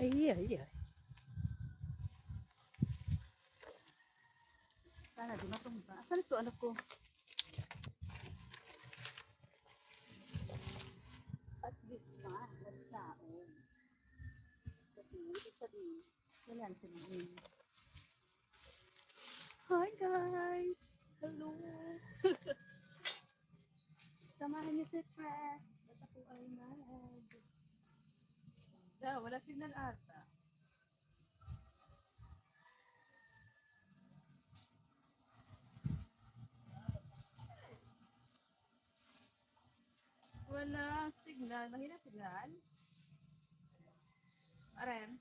Ay, ay, ay. Sana di matumba. Asan ito anak ko? At least ma, nagsaon. Kasi ibig sabihin, wala na sinahin. Hi guys! Hello! Samahan niyo si Fred. Basta po ay nag. Wala signal ata. Wala signal. Mahina signal. Aren.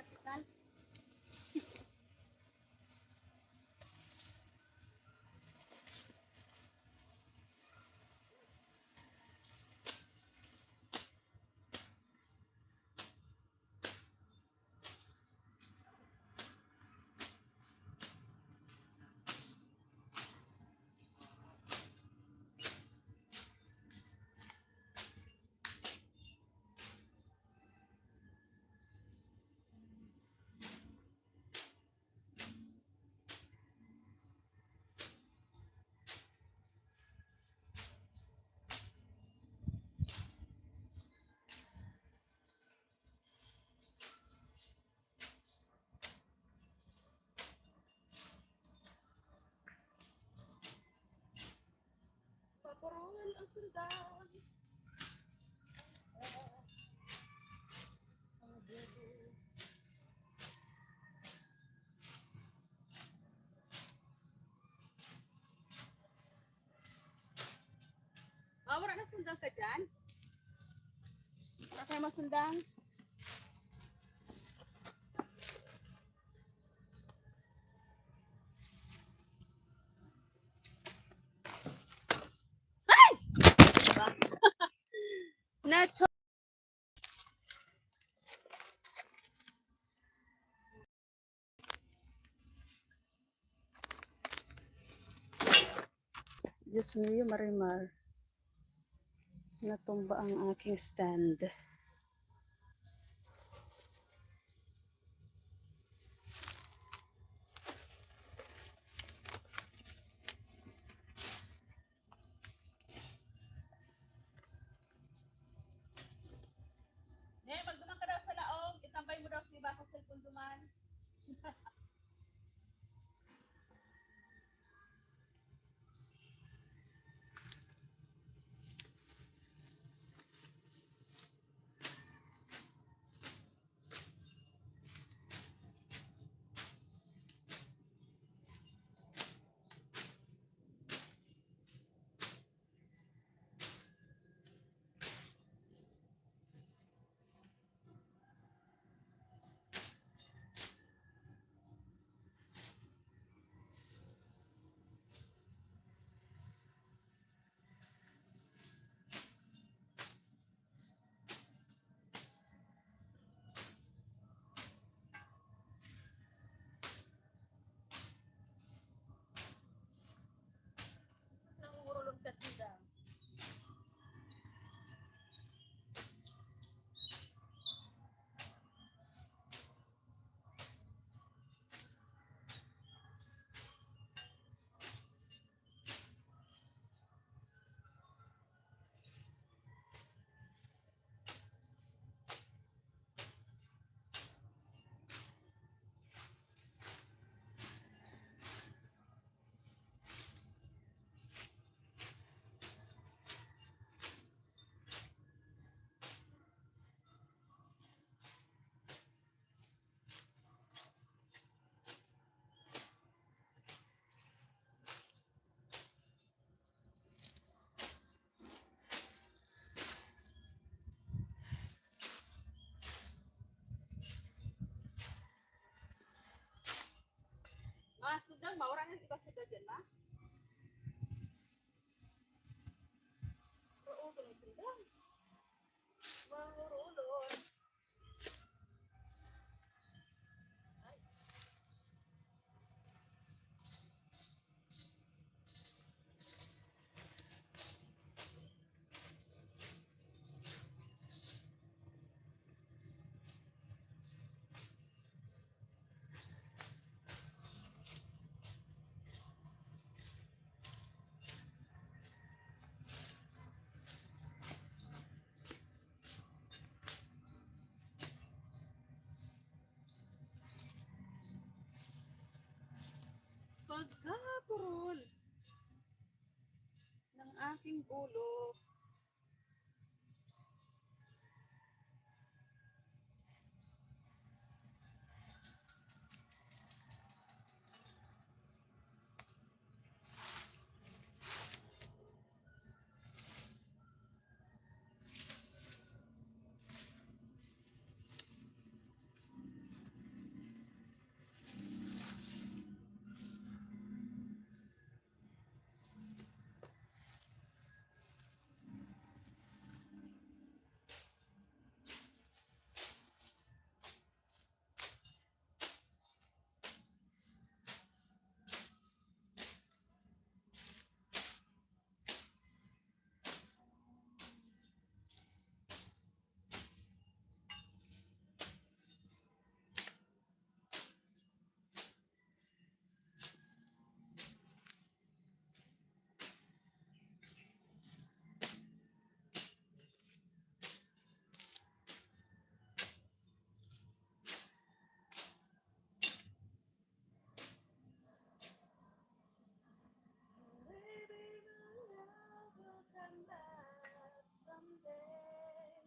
Signal. Paparolan ang sundan. Wala na sundan ka dyan? Wala kayo masundan? Nacho! Diyos mo, Marimar. Natumba ang aking stand. Magduman ka daw sa laong. Itambay mo daw si Bako cellphone duman. Nang iba sila dyan, ma? Oo, tuloy sila. Mahurulon. Pagkapurol ng aking ulo. Maybe my love will come back someday.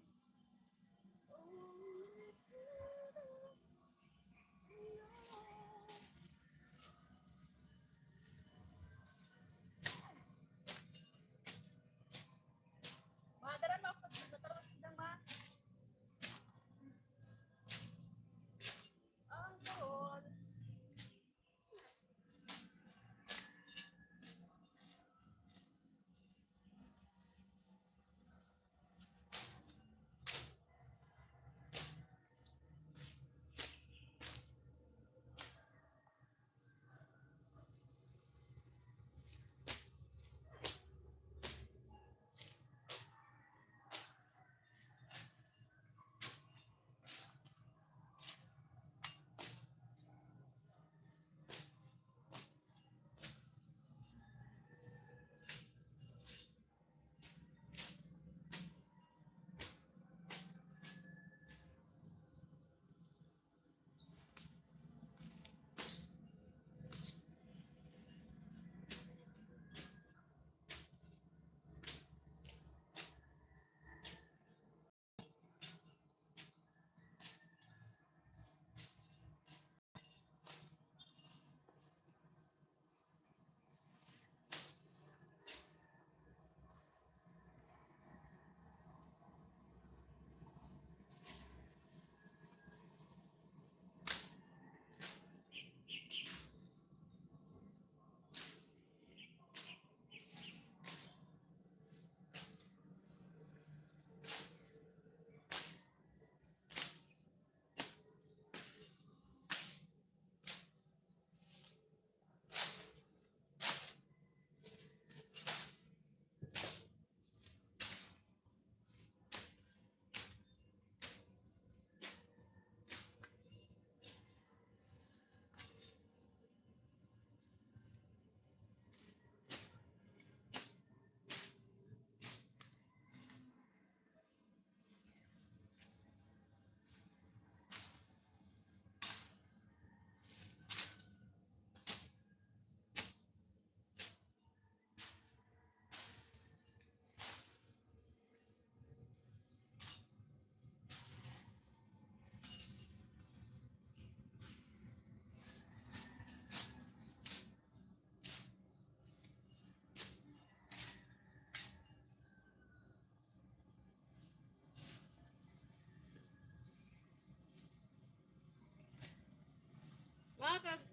Only to know. Madara mo ako sa taras ng ma. Ang doon.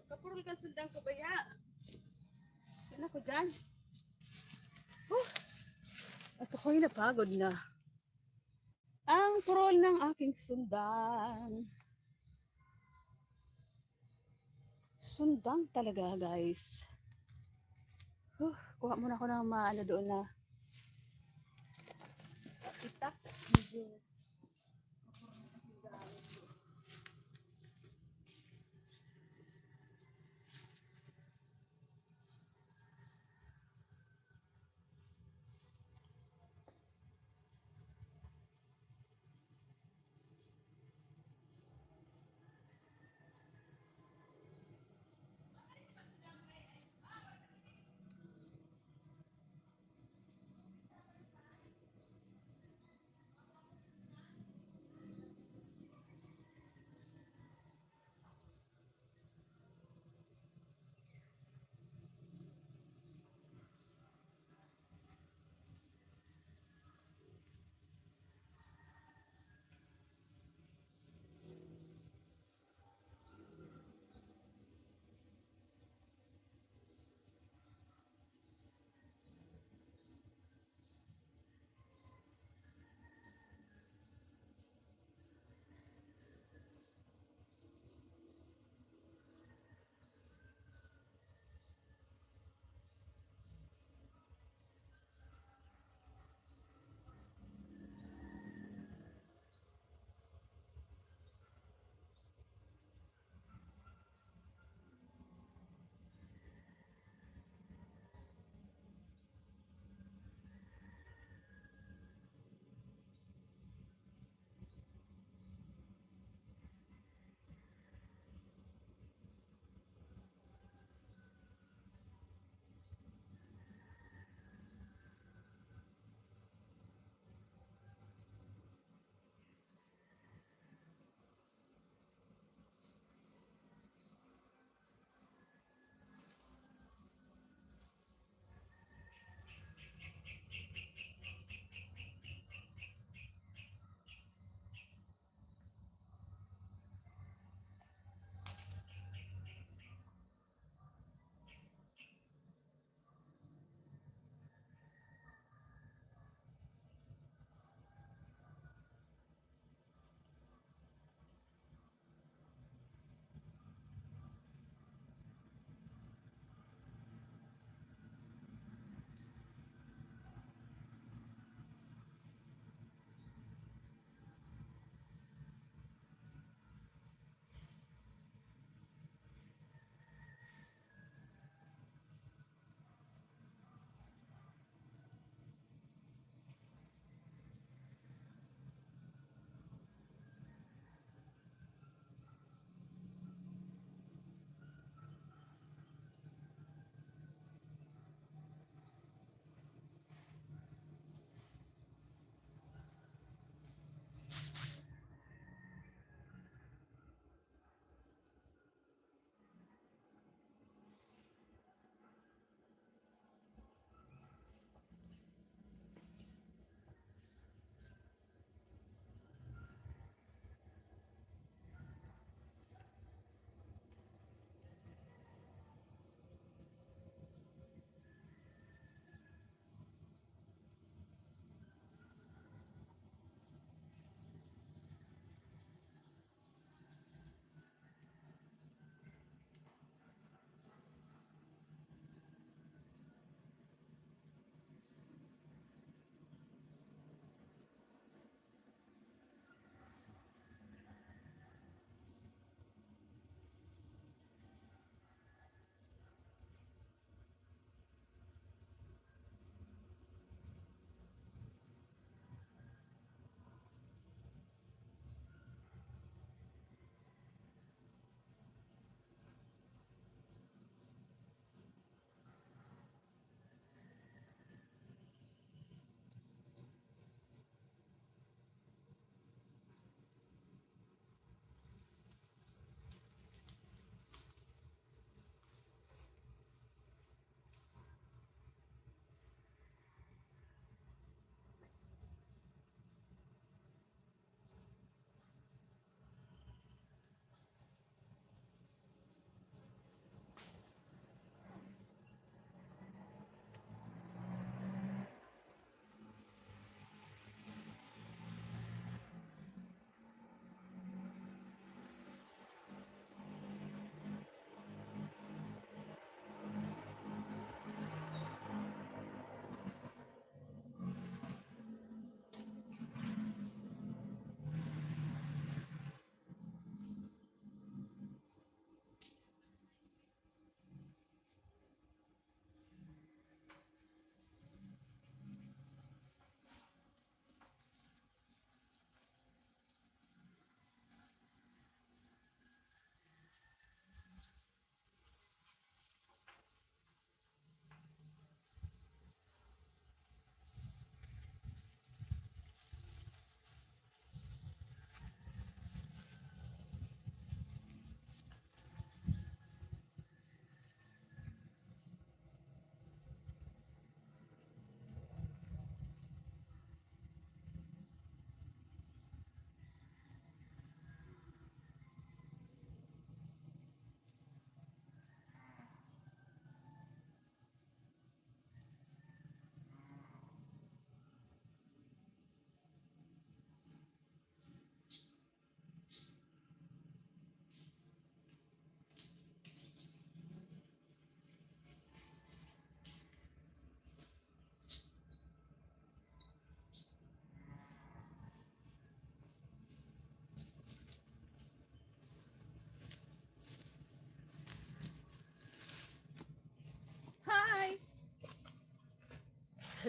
Kapurol kan sundang ko ba ya? ako dyan. At ako'y napagod na. Ang parol ng aking sundan. Sundang talaga, guys. Kuha muna ako ng maano doon na itak. Medyo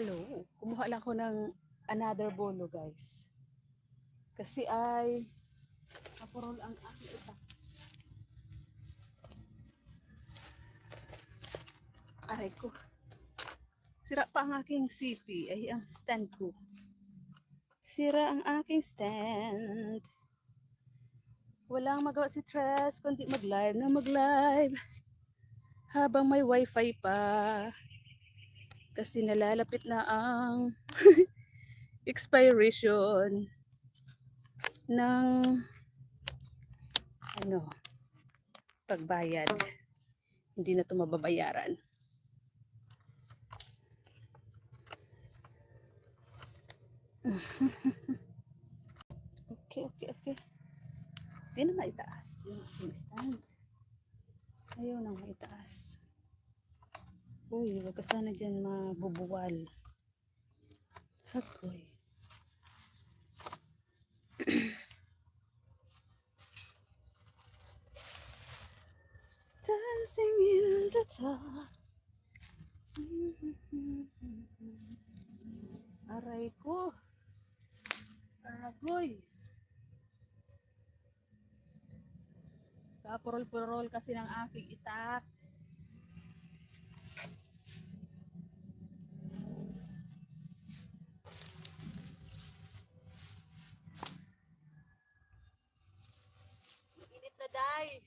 Hello. Kumuha lang ko ng another bolo, guys. Kasi ay napurol ang aking itak. Aray ko. Sira pa ang aking CP. Ay, ang stand ko. Sira ang aking stand. Walang magawa si Tres kundi mag-live na mag-live. Habang may wifi pa. Kasi nalalapit na ang expiration ng pagbayad. Hindi na ito mababayaran. Okay. Hindi na maitaas yung aking stand. Ayaw nang maitaas. Uy, wag ka sana dyan mabubuwal. Hakoy. Dancing in the dark. Aray ko. Aragoy. Kapurol-purol kasi ng aking itak. Init na day.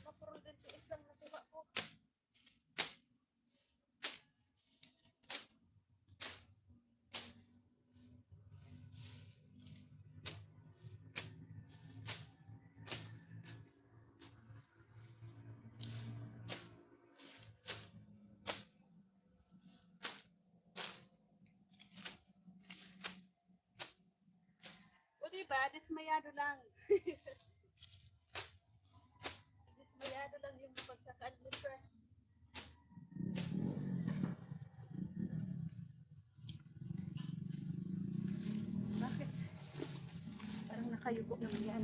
Mapurol din yung isang nakuha ko. O diba, dismayado lang. Dismayado lang yung pagkakaan mo, sir. Bakit? Parang nakayuko lang yan.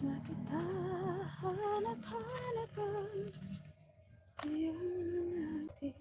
Na kita hanap-hanapan iyong natin.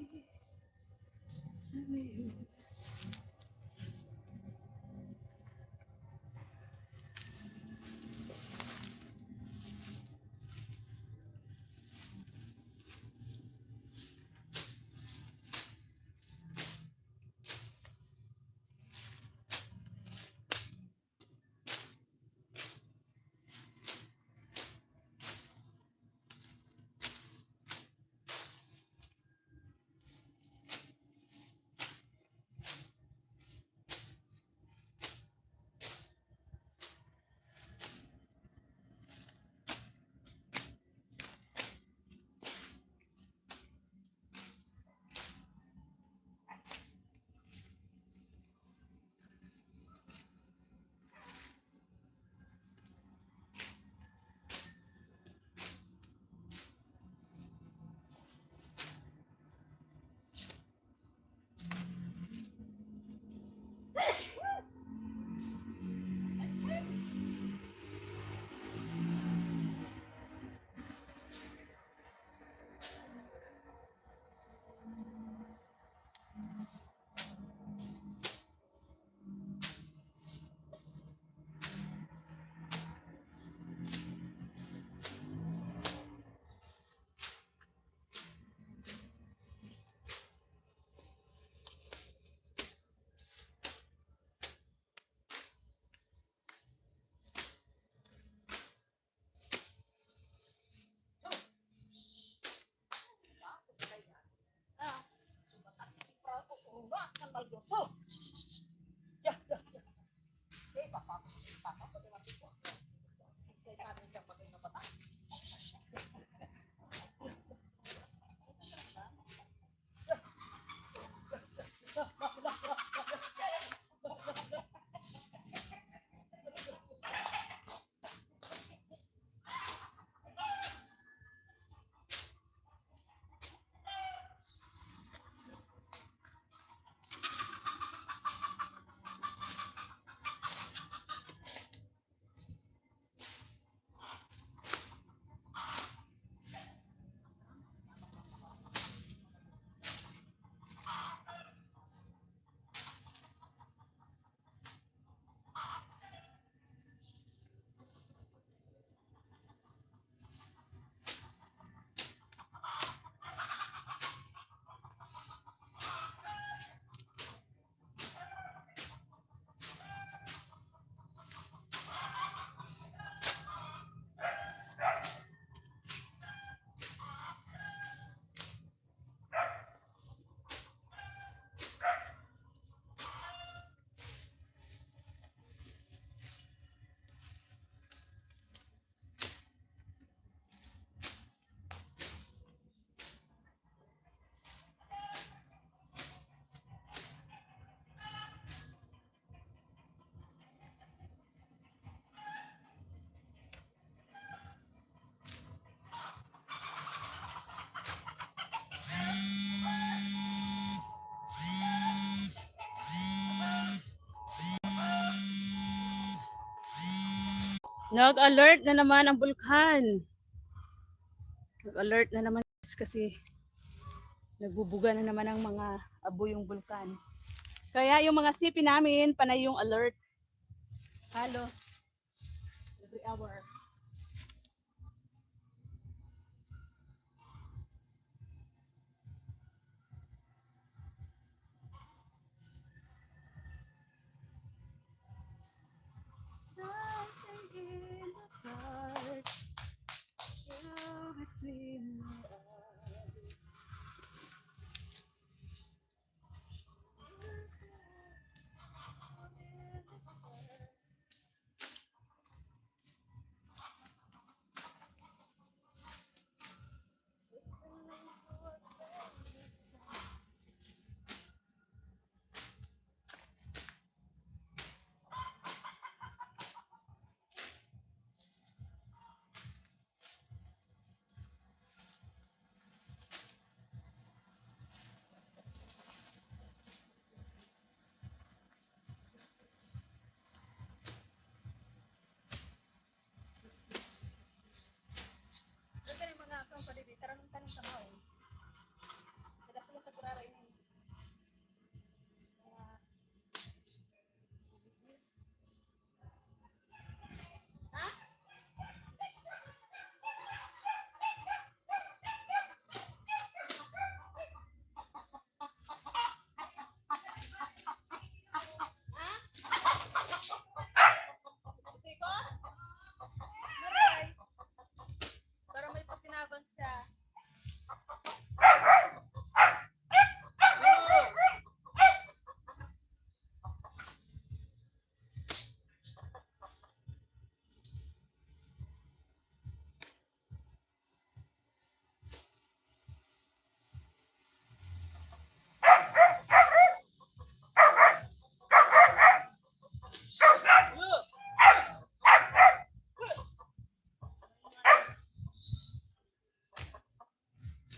Nag-alert na naman ang bulkan. Nag-alert na naman kasi nagbubuga na naman ang mga abo yung bulkan. Kaya yung mga sipi namin, panay yung alert. Halos every hour. Something in the dark, you between my eyes. Ito yung mga akong palidi, taranong-tanong sa maon. Kada ko lang kagurara ini. Siko? Maray. Para may pakinaban siya.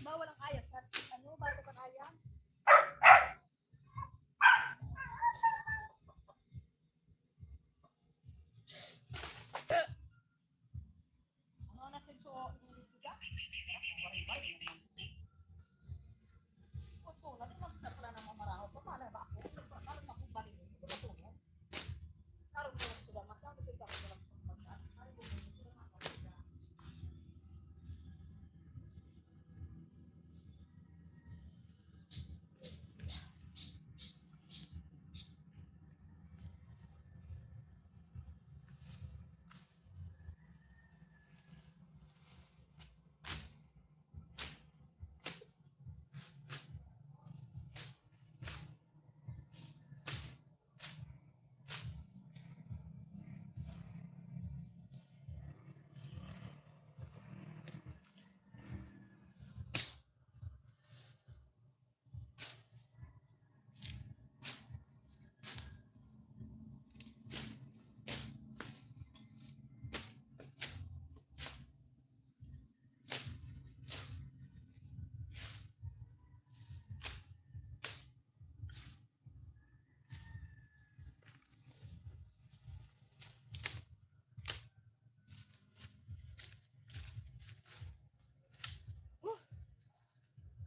Bawal ang ayam. Ano? Bago kang ayam? Ano natin so?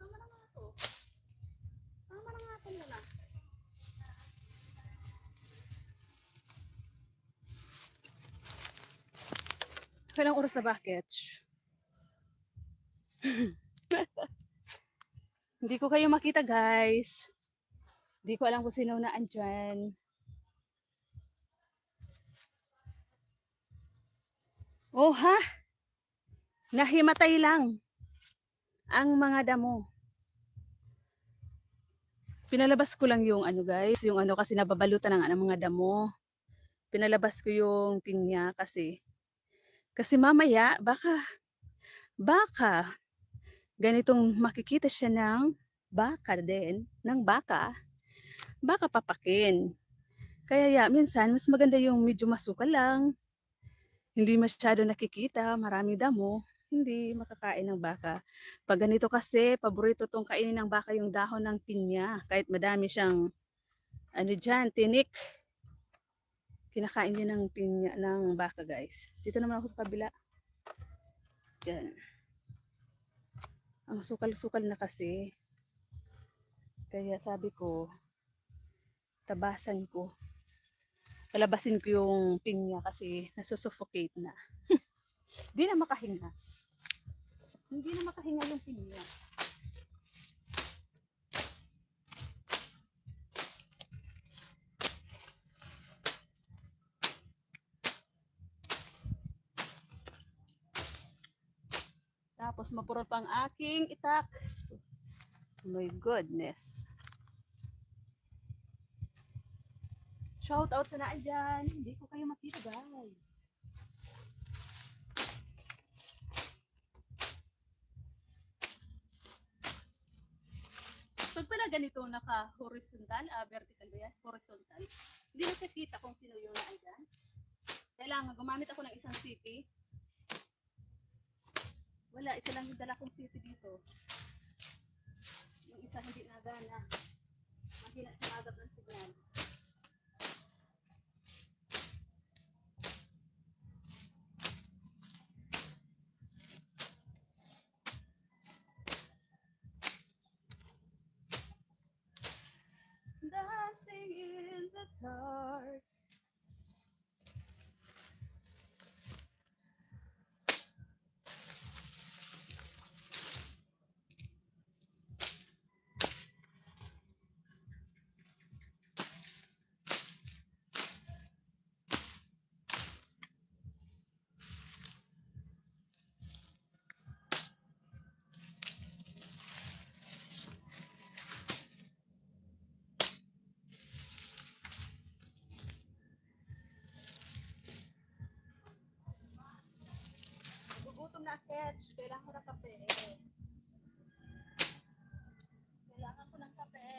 Tama na nga to. Tama na nga to muna. Kailang oras na bakit? Hindi ko kayo makita guys. Hindi ko alam kung sino na andyan. Oh ha? Nahimatay lang ang mga damo. Pinalabas ko lang yung ano guys, yung ano kasi nababalutan ng mga damo. Pinalabas ko yung pinya kasi mamaya baka ganitong makikita siya ng baka papakin. Kaya minsan mas maganda yung medyo masukal lang, hindi masyado nakikita, marami damo, hindi makakain ng baka. Pag ganito kasi, paborito tong kainin ng baka yung dahon ng pinya, kahit madami siyang ano dyan, tinik. Kinakain din ng pinya ng baka, guys. Dito naman ako sa kabila. Yan. Ang sukal-sukal na kasi. Kaya sabi ko, tabasan ko. Palabasin ko yung pinya kasi nasusuffocate na. Hindi na makahinga. Hindi na makahinga yung pinya. Tapos mapurot pa ang aking itak. Oh my goodness. Shout out sa naan dyan. Hindi ko kayo makita, guys. Pag pala ganito naka-horizontal, vertical ba yan? Horizontal. Hindi na kita kung sino yung naan dyan. Kailangan gumamit ako ng isang CP. Wala, isa lang yung dala kong CP dito. Yung isa hindi nagana. Mahina sumagap ng signal. Dancing in the dark. Gugutom na, Ketch. Kailangan ko ng kape. Kailangan ko ng kape.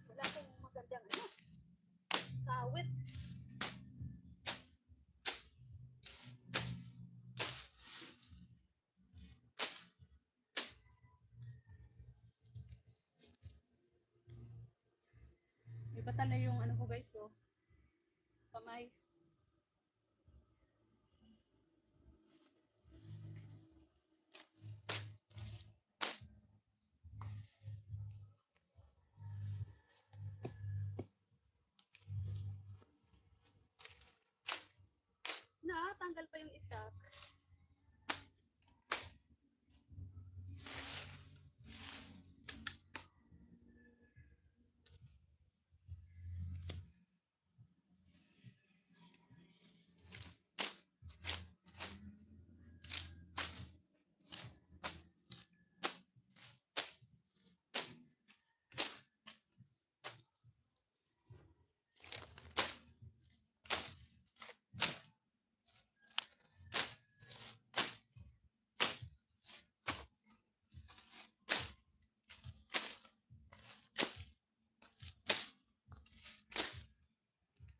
Wala akong magandang ano. Kawit. Ibatan na yung ano ko, guys, oh. Kamay. Tanggal pa yung itak.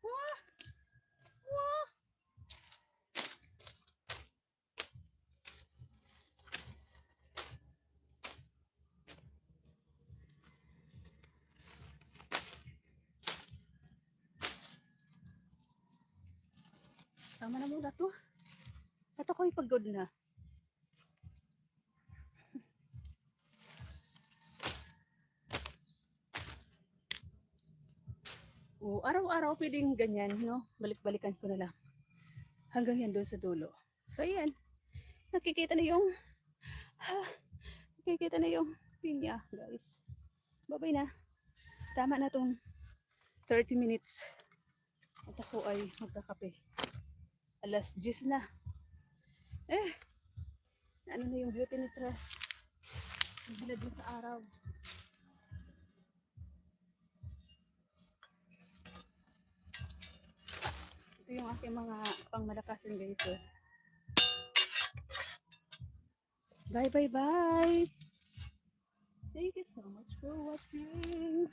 Wah! Wah! Tama na muna to. Ito ko ipagod na. O, araw-araw pwedeng ganyan, no? Balik-balikan ko na lang. Hanggang yan doon sa dulo. So, ayan. Nakikita na yung, nakikita na yung pinya, guys. Babay na. Tama na tong 30 minutes. At ako ay magkakape. Alas 10 na. Ano na yung beauty ni Tres? Nagbilad na sa araw. Ito yung aking mga pangmalakasan, guys. Oh. Bye, bye, bye. Thank you so much for watching.